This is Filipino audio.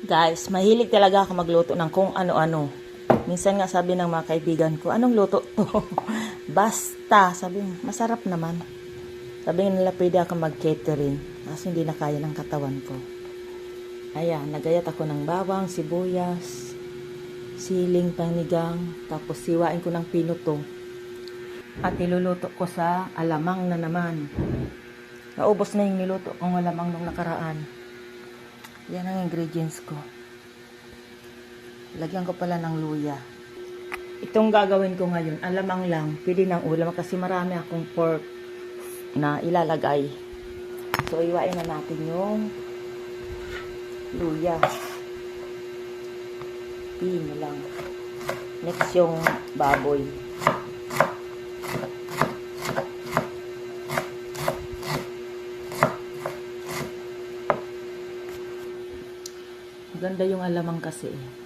Guys, mahilig talaga ako magluto ng kung ano-ano. Minsan nga sabi ng mga kaibigan ko, anong luto to? Basta, sabi, masarap naman. Sabi nila pwede ako mag-catering. Kasi hindi na kaya ng katawan ko. Ayan, nagayat ako ng bawang, sibuyas, siling panigang, tapos siwain ko ng pinuto. At iluluto ko sa alamang na naman. Naubos na yung niluto kong alamang nung nakaraan. Yan ang ingredients ko. Lagyan ko pala ng luya. Itong gagawin ko ngayon, alamang lang, pwede ng ulam kasi marami akong pork na ilalagay. So, iwain na natin yung luya. Pino lang. Next yung baboy. Ganda yung alamang kasi eh.